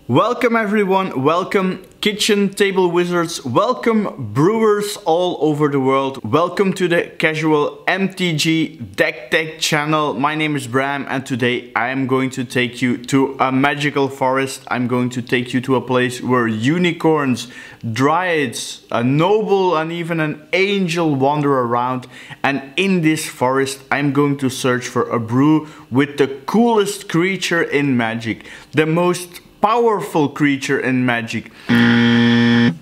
Welcome everyone, welcome kitchen table wizards, welcome brewers all over the world, welcome to the Casual MTG Deck Tech channel. My name is Bram and today I am going to take you to a magical forest. I'm going to take you to a place where unicorns, dryads, a noble and even an angel wander around, and in this forest I'm going to search for a brew with the coolest creature in Magic, the most powerful creature in Magic.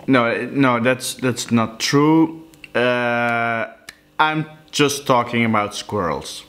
No, that's not true. I'm just talking about squirrels.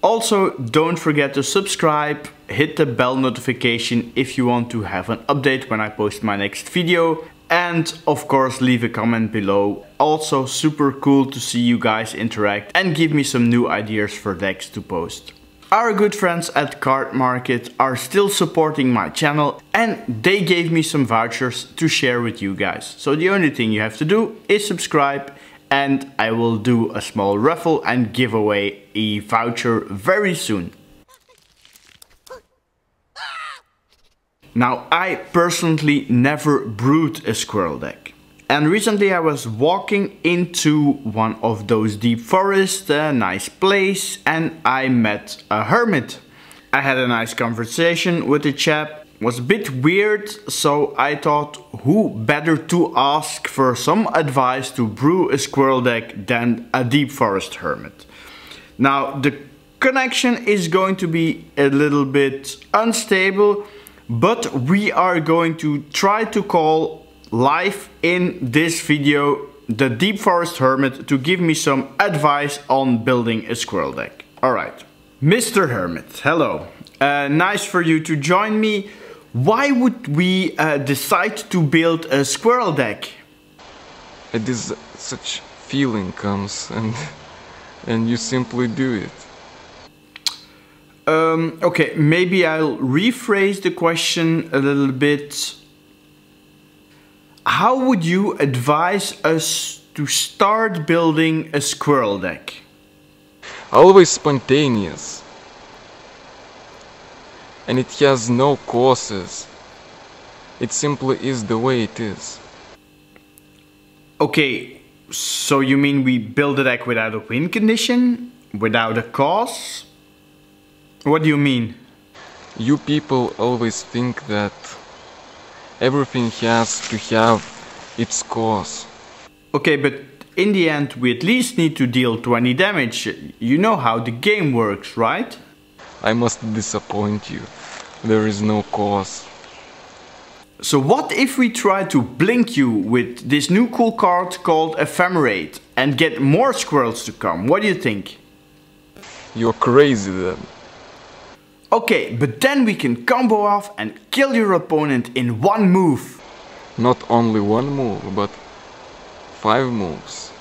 Also, don't forget to subscribe, hit the bell notification if you want to have an update when I post my next video. And of course leave a comment below. Also super cool to see you guys interact and give me some new ideas for decks to post. Our good friends at Card Market are still supporting my channel and they gave me some vouchers to share with you guys. So the only thing you have to do is subscribe and I will do a small raffle and give away a voucher very soon. Now, I personally never brewed a squirrel deck. And recently I was walking into one of those deep forests, a nice place, and I met a hermit. I had a nice conversation with the chap. It was a bit weird, so I thought who better to ask for some advice to brew a squirrel deck than a deep forest hermit. Now, the connection is going to be a little bit unstable, but we are going to try to call live in this video the Deep Forest Hermit to give me some advice on building a squirrel deck. Alright, Mr. Hermit, hello. Nice for you to join me. Why would we decide to build a squirrel deck? It is such feeling comes and you simply do it. Okay, maybe I'll rephrase the question a little bit. How would you advise us to start building a squirrel deck? Always spontaneous. And it has no causes. It simply is the way it is. Okay, so you mean we build a deck without a win condition? Without a cause? What do you mean? You people always think that everything has to have its cause. Okay, but in the end we at least need to deal 20 damage. You know how the game works, right? I must disappoint you. There is no cause. So what if we try to blink you with this new cool card called Ephemerate and get more squirrels to come? What do you think? You're crazy then. Okay, but then we can combo off and kill your opponent in one move. Not only one move, but 5 moves.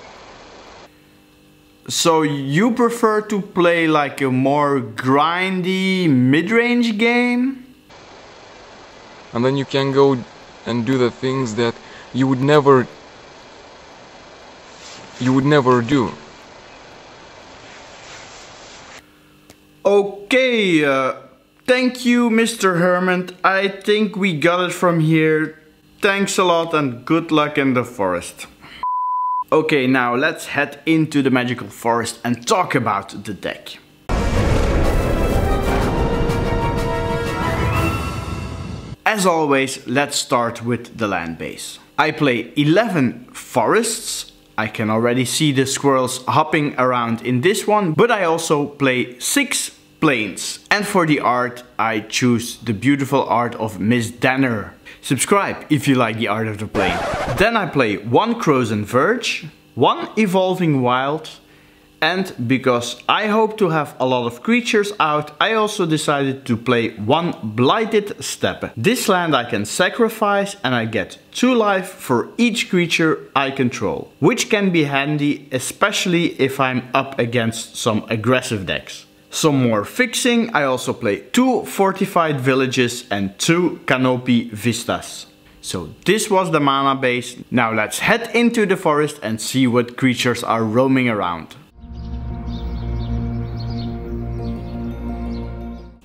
So you prefer to play like a more grindy mid-range game? And then you can go and do the things that you would never do. Okay, thank you, Mr. Hermit. I think we got it from here. Thanks a lot and good luck in the forest. Okay, now let's head into the magical forest and talk about the deck. As always, let's start with the land base. I play 11 forests. I can already see the squirrels hopping around in this one, but I also play 6 plains. And for the art, I choose the beautiful art of Miss Danner. Subscribe if you like the art of the plane. Then I play 1 Frozen Verge, 1 Evolving Wild, and because I hope to have a lot of creatures out, I also decided to play 1 Blighted Steppe. This land I can sacrifice and I get 2 life for each creature I control, which can be handy especially if I'm up against some aggressive decks. Some more fixing. I also play 2 fortified villages and 2 canopy vistas. So this was the mana base. Now let's head into the forest and see what creatures are roaming around.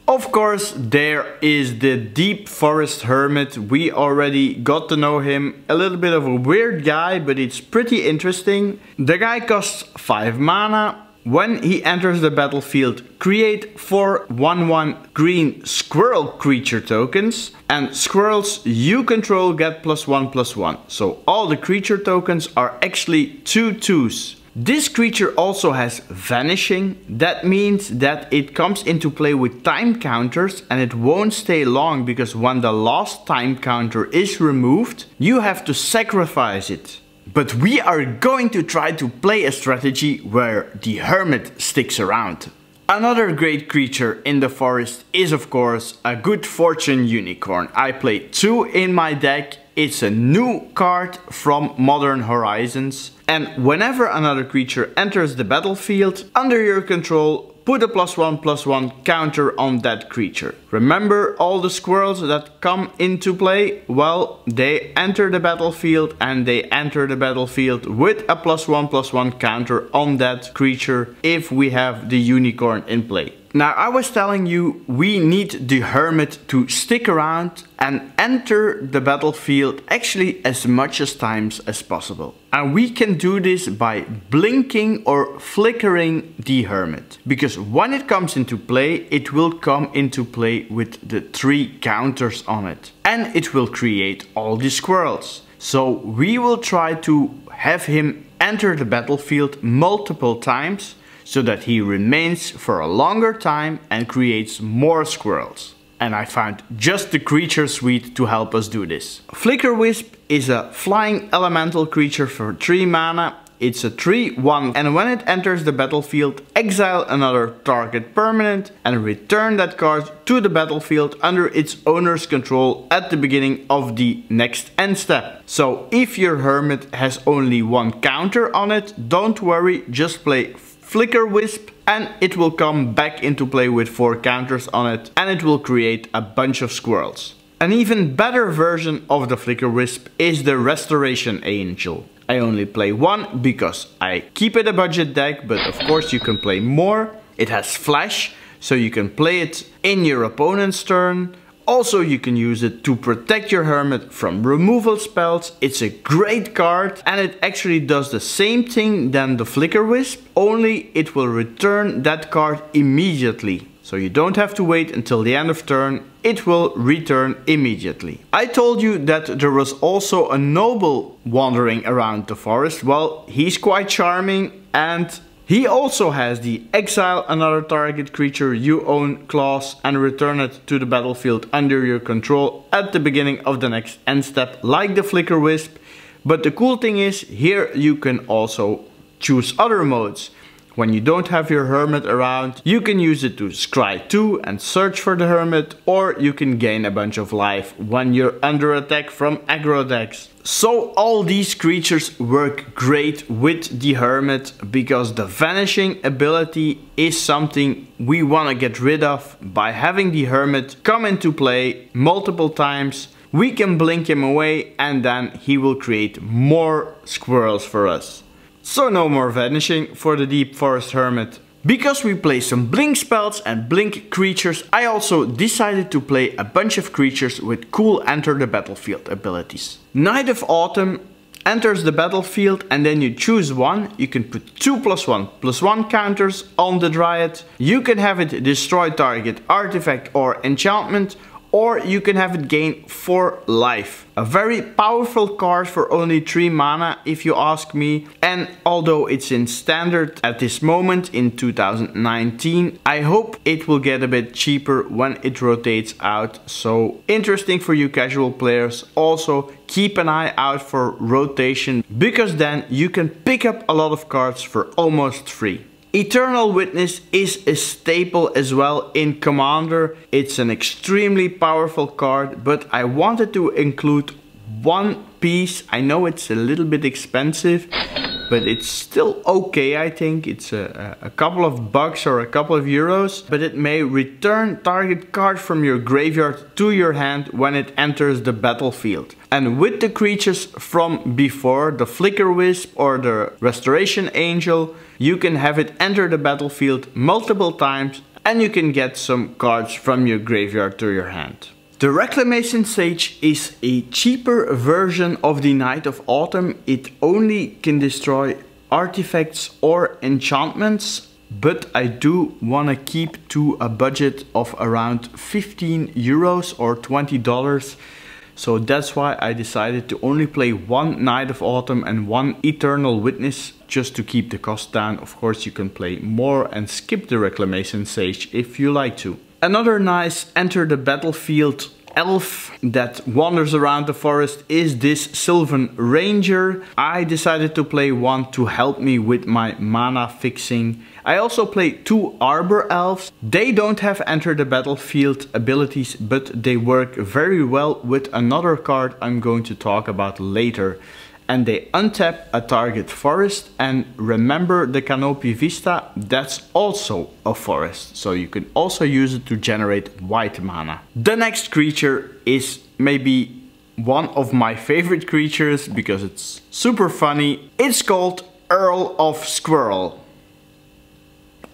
Of course, there is the Deep Forest Hermit. We already got to know him. A little bit of a weird guy, but it's pretty interesting. The guy costs 5 mana. When he enters the battlefield, create 4 1/1 green squirrel creature tokens. And squirrels you control get +1/+1. So all the creature tokens are actually 2/2s. This creature also has vanishing. That means that it comes into play with time counters and it won't stay long, because when the last time counter is removed, you have to sacrifice it. But we are going to try to play a strategy where the Hermit sticks around. Another great creature in the forest is of course a Good Fortune Unicorn. I play 2 in my deck. It's a new card from Modern Horizons. And whenever another creature enters the battlefield under your control, put a +1/+1 counter on that creature. Remember, all the squirrels that come into play, well, they enter the battlefield and they enter the battlefield with a +1/+1 counter on that creature if we have the unicorn in play. Now, I was telling you we need the Hermit to stick around and enter the battlefield actually as much as times as possible. And we can do this by blinking or flickering the Hermit. Because when it comes into play, it will come into play with the 3 counters on it. And it will create all the squirrels. So we will try to have him enter the battlefield multiple times, so that he remains for a longer time and creates more squirrels. And I found just the creature suite to help us do this. Flicker Wisp is a flying elemental creature for 3 mana. It's a 3/1, and when it enters the battlefield, exile another target permanent and return that card to the battlefield under its owner's control at the beginning of the next end step. So if your Hermit has only 1 counter on it, don't worry, just play Flicker Wisp and it will come back into play with 4 counters on it, and it will create a bunch of squirrels. An even better version of the Flicker Wisp is the Restoration Angel. I only play 1 because I keep it a budget deck, but of course you can play more. It has flash, so you can play it in your opponent's turn. Also, you can use it to protect your Hermit from removal spells. It's a great card and it actually does the same thing than the Flicker Wisp, only it will return that card immediately. So you don't have to wait until the end of turn, it will return immediately. I told you that there was also a noble wandering around the forest. Well, he's quite charming, and he also has the exile another target creature you own clause and return it to the battlefield under your control at the beginning of the next end step, like the Flicker Wisp. But the cool thing is, here you can also choose other modes. When you don't have your Hermit around, you can use it to scry 2 and search for the Hermit, or you can gain a bunch of life when you're under attack from aggro decks. So all these creatures work great with the Hermit, because the vanishing ability is something we want to get rid of. By having the Hermit come into play multiple times, we can blink him away and then he will create more squirrels for us. So no more vanishing for the Deep Forest Hermit. Because we play some blink spells and blink creatures, I also decided to play a bunch of creatures with cool enter the battlefield abilities. Night of Autumn enters the battlefield and then you choose one. You can put 2/1/1 counters on the Dryad. You can have it destroy target artifact or enchantment, or you can have it gain 4 life. A very powerful card for only 3 mana if you ask me, and although it's in standard at this moment in 2019, I hope it will get a bit cheaper when it rotates out. So interesting for you casual players. Also keep an eye out for rotation, because then you can pick up a lot of cards for almost free. Eternal Witness is a staple as well in Commander. It's an extremely powerful card, but I wanted to include one piece. I know it's a little bit expensive, but it's still okay, I think. It's a couple of bucks or a couple of euros, but it may return target card from your graveyard to your hand when it enters the battlefield. And with the creatures from before, the Flicker Wisp or the Restoration Angel, you can have it enter the battlefield multiple times and you can get some cards from your graveyard to your hand. The Reclamation Sage is a cheaper version of the Knight of Autumn. It only can destroy artifacts or enchantments, but I do want to keep to a budget of around 15 euros or $20. So that's why I decided to only play one Knight of Autumn and one Eternal Witness, just to keep the cost down. Of course you can play more and skip the Reclamation Sage if you like to. Another nice enter the battlefield elf that wanders around the forest is this Sylvan Ranger. I decided to play one to help me with my mana fixing. I also play two Arbor Elves. They don't have enter the battlefield abilities, but they work very well with another card I'm going to talk about later. And they untap a target forest, and remember the Canopy Vista, that's also a forest. So you can also use it to generate white mana. The next creature is maybe one of my favorite creatures because it's super funny. It's called Earl of Squirrel.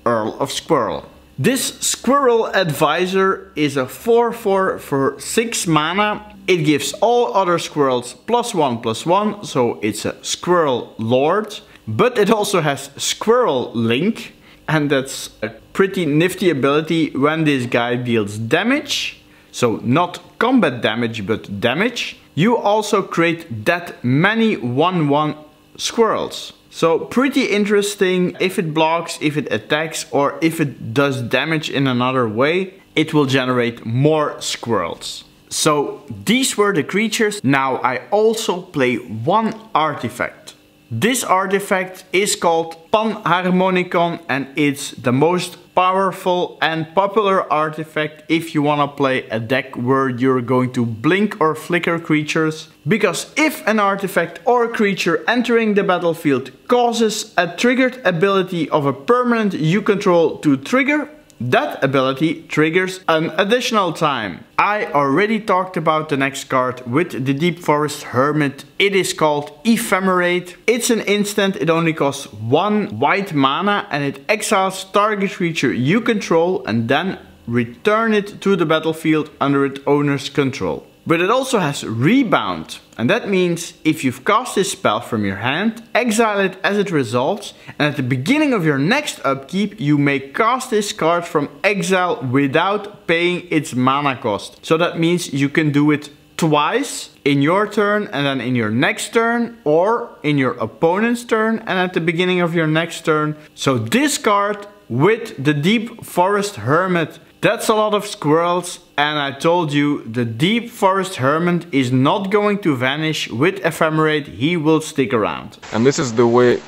Earl of Squirrel. This Squirrel Advisor is a 4/4 for 6 mana. It gives all other squirrels +1/+1, so it's a Squirrel Lord. But it also has Squirrel Link, and that's a pretty nifty ability when this guy deals damage. So not combat damage, but damage. You also create that many 1/1 squirrels. So pretty interesting. If it blocks, if it attacks, or if it does damage in another way, it will generate more squirrels. So these were the creatures. Now I also play one artifact. This artifact is called Panharmonicon, and it's the most powerful and popular artifact if you want to play a deck where you're going to blink or flicker creatures. Because if an artifact or creature entering the battlefield causes a triggered ability of a permanent you control to trigger, that ability triggers an additional time. I already talked about the next card with the Deep Forest Hermit. It is called Ephemerate. It's an instant, it only costs 1 white mana and it exiles target creature you control and then return it to the battlefield under its owner's control. But it also has Rebound, and that means if you've cast this spell from your hand, exile it as it resolves, and at the beginning of your next upkeep you may cast this card from exile without paying its mana cost. So that means you can do it twice in your turn and then in your next turn, or in your opponent's turn and at the beginning of your next turn. So this card with the Deep Forest Hermit, that's a lot of squirrels, and I told you the Deep Forest Hermit is not going to vanish. With Ephemerate he will stick around. And this is the way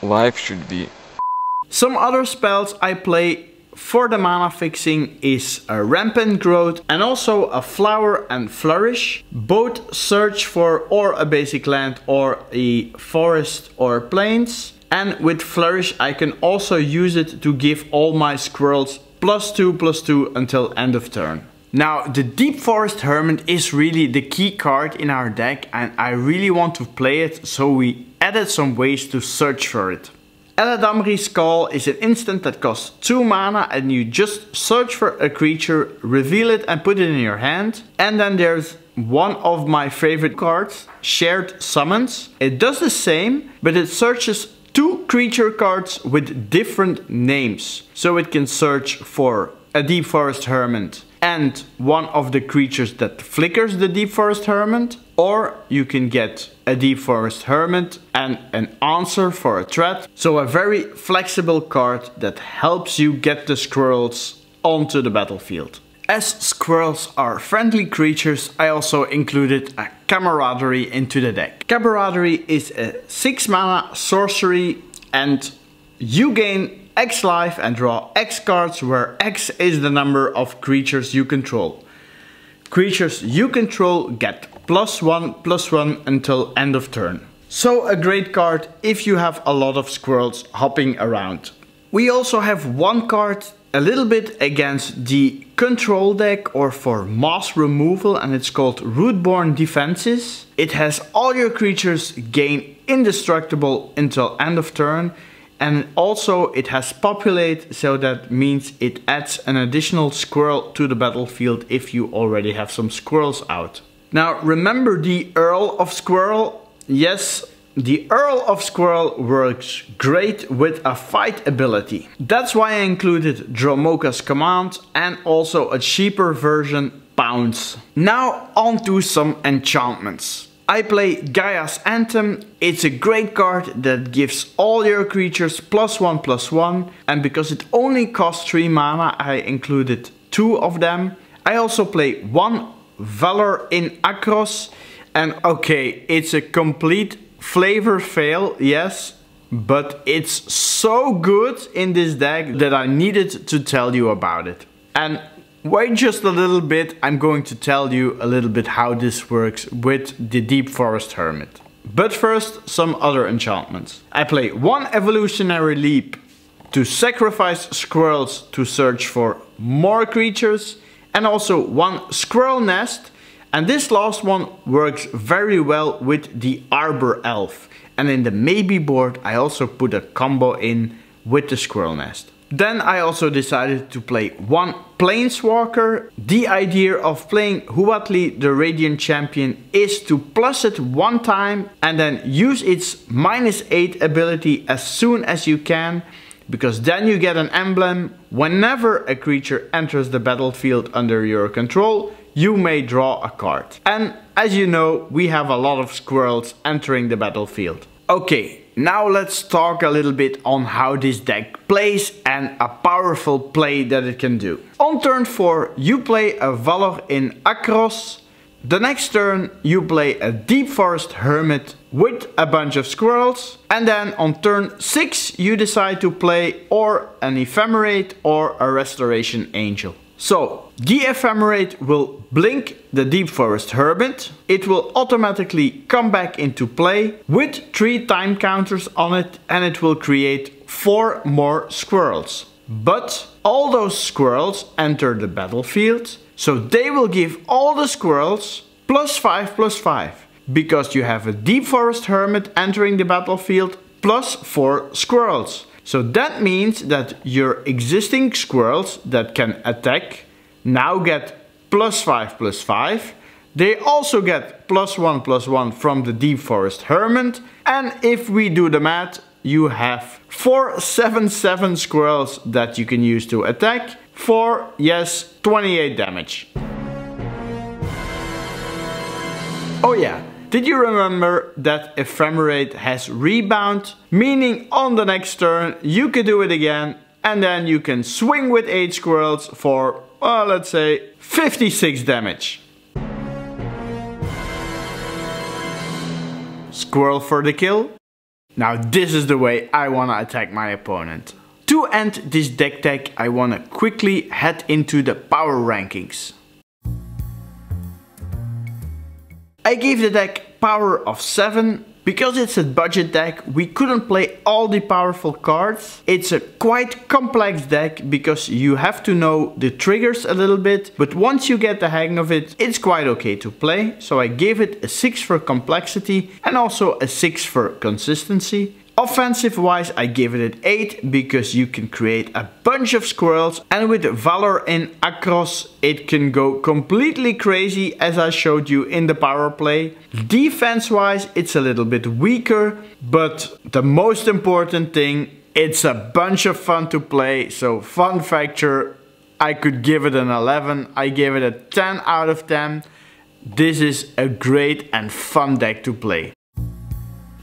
life should be. Some other spells I play for the mana fixing is a Rampant Growth and also a Flower and Flourish. Both search for or a basic land or a forest or plains. And with Flourish I can also use it to give all my squirrels +2/+2 until end of turn. Now the Deep Forest Hermit is really the key card in our deck, and I really want to play it, so we added some ways to search for it. Eladamri's Call is an instant that costs 2 mana and you just search for a creature, reveal it and put it in your hand. And then there's one of my favorite cards, Shared Summons. It does the same, but it searches 2 creature cards with different names. So it can search for a Deep Forest Hermit and one of the creatures that flickers the Deep Forest Hermit, or you can get a Deep Forest Hermit and an answer for a threat. So a very flexible card that helps you get the squirrels onto the battlefield. As squirrels are friendly creatures, I also included a Camaraderie into the deck. Camaraderie is a 6 mana sorcery, and you gain X life and draw X cards, where X is the number of creatures you control. Creatures you control get +1/+1 until end of turn. So a great card if you have a lot of squirrels hopping around. We also have one card a little bit against the control deck or for moss removal, and it's called Borne Defenses. It has all your creatures gain indestructible until end of turn, and also it has populate, so that means it adds an additional squirrel to the battlefield if you already have some squirrels out. Now remember the Earl of Squirrel? Yes, the Earl of Squirrel works great with a fight ability. That's why I included Dromoka's Command and also a cheaper version, Pounce. Now on to some enchantments. I play Gaia's Anthem. It's a great card that gives all your creatures +1/+1, and because it only costs 3 mana, I included 2 of them. I also play 1 Valor in Akros, and okay, it's a complete flavor fail, yes, but it's so good in this deck that I needed to tell you about it. And wait just a little bit, I'm going to tell you a little bit how this works with the Deep Forest Hermit. But first, some other enchantments. I play 1 Evolutionary Leap to sacrifice squirrels to search for more creatures, and also 1 Squirrel Nest. And this last one works very well with the Arbor Elf. And in the maybe board I also put a combo in with the Squirrel Nest. Then I also decided to play 1 Planeswalker. The idea of playing Huatli the Radiant Champion is to plus it 1 time and then use its -8 ability as soon as you can, because then you get an emblem. Whenever a creature enters the battlefield under your control, you may draw a card. And as you know, we have a lot of squirrels entering the battlefield. Okay, now let's talk a little bit on how this deck plays and a powerful play that it can do. On turn 4, you play a Valor in Akros. The next turn, you play a Deep Forest Hermit with a bunch of squirrels. And then on turn 6, you decide to play or an Ephemerate or a Restoration Angel. So, the Ephemerate will blink the Deep Forest Hermit. It will automatically come back into play with 3 time counters on it, and it will create 4 more squirrels. But all those squirrels enter the battlefield, so they will give all the squirrels +5/+5. Because you have a Deep Forest Hermit entering the battlefield plus 4 squirrels. So that means that your existing squirrels that can attack now get +5/+5. They also get +1/+1 from the Deep Forest Hermit. And if we do the math, you have 4 7/7 squirrels that you can use to attack for, yes, 28 damage. Oh yeah. Did you remember that Ephemerate has rebound? Meaning on the next turn you can do it again, and then you can swing with 8 squirrels for, let's say, 56 damage. Squirrel for the kill. Now this is the way I wanna attack my opponent. To end this deck tag, I wanna quickly head into the power rankings. I gave the deck power of 7. Because it's a budget deck, we couldn't play all the powerful cards. It's a quite complex deck because you have to know the triggers a little bit, but once you get the hang of it, it's quite okay to play. So I gave it a 6 for complexity and also a 6 for consistency. Offensive wise, I give it an 8 because you can create a bunch of squirrels, and with Valor in Akros it can go completely crazy, as I showed you in the power play. Defense wise, it's a little bit weaker, but the most important thing, it's a bunch of fun to play. So fun factor, I could give it an 11. I gave it a 10 out of 10. This is a great and fun deck to play.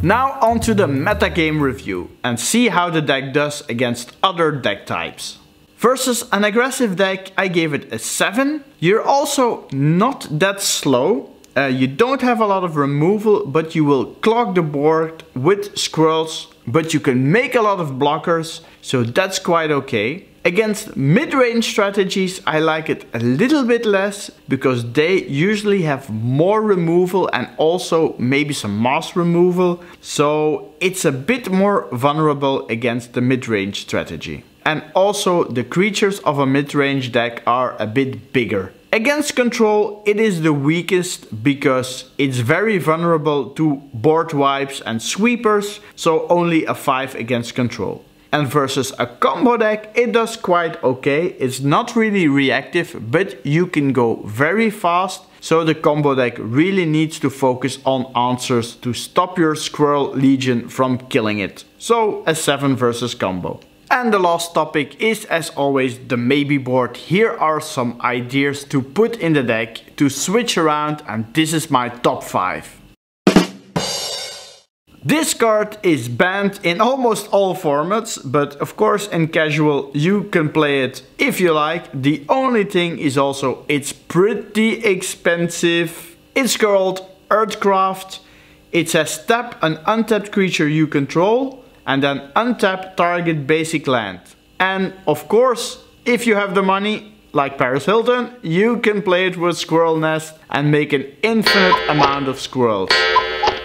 Now on to the metagame review and see how the deck does against other deck types. Versus an aggressive deck, I gave it a 7. You're also not that slow. You don't have a lot of removal, but you will clog the board with squirrels. But you can make a lot of blockers, so that's quite okay. Against mid-range strategies I like it a little bit less because they usually have more removal and also maybe some mass removal, so it's a bit more vulnerable against the mid-range strategy. And also the creatures of a mid-range deck are a bit bigger. Against control it is the weakest because it's very vulnerable to board wipes and sweepers, so only a 5 against control. And versus a combo deck it does quite okay. It's not really reactive, but you can go very fast, so the combo deck really needs to focus on answers to stop your Squirrel Legion from killing it. So a 7 versus combo. And the last topic is, as always, the maybe board. Here are some ideas to put in the deck to switch around, and this is my top 5. This card is banned in almost all formats, but of course in casual you can play it if you like. The only thing is also it's pretty expensive. It's called Earthcraft. It says tap an untapped creature you control and then untap target basic land. And of course, if you have the money, like Paris Hilton, you can play it with Squirrel Nest and make an infinite amount of squirrels.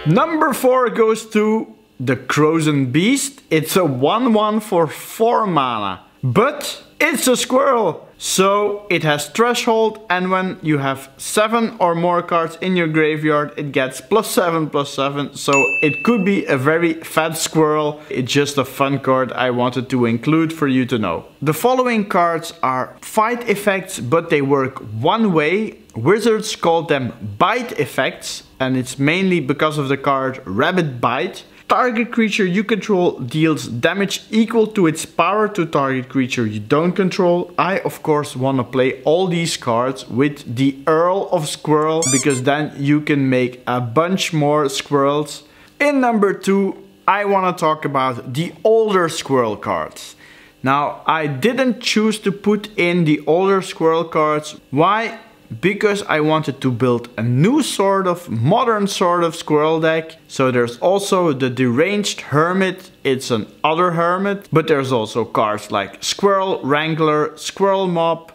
Number 4 goes to the Frozen Beast. It's a 1/1 for 4 mana, but it's a squirrel, so it has threshold, and when you have 7 or more cards in your graveyard it gets +7/+7, so it could be a very fat squirrel. It's just a fun card I wanted to include for you to know. The following cards are fight effects, but they work one way. Wizards call them bite effects, and it's mainly because of the card Rabbit Bite. Target creature you control deals damage equal to its power to target creature you don't control. I of course want to play all these cards with the Earl of Squirrel, because then you can make a bunch more squirrels. In number 2 I want to talk about the older squirrel cards. Now I didn't choose to put in the older squirrel cards. Why? Because I wanted to build a new sort of modern sort of squirrel deck. So there's also the deranged Hermit. It's an other Hermit, but there's also cards like Squirrel Wrangler, Squirrel Mob,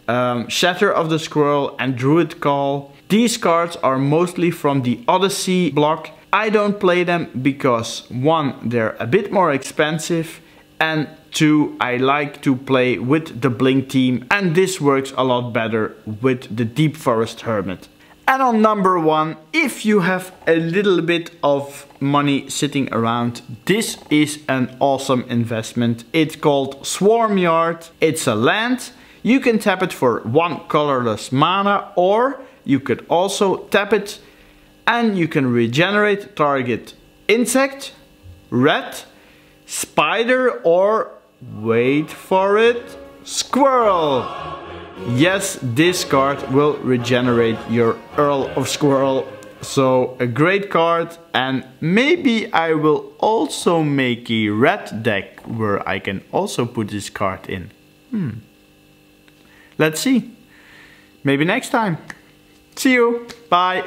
Shatter of the Squirrel and Druid Call. These cards are mostly from the Odyssey block. I don't play them because 1, they're a bit more expensive, and 2, I like to play with the Blink team, and this works a lot better with the Deep Forest Hermit. And on number 1, if you have a little bit of money sitting around, this is an awesome investment. It's called Swarmyard. It's a land. You can tap it for 1 colorless mana, or you could also tap it and you can regenerate target insect, rat, spider, or wait for it, squirrel. Yes, this card will regenerate your Earl of Squirrel. So a great card, and maybe I will also make a red deck where I can also put this card in. Let's see. Maybe next time. See you. Bye.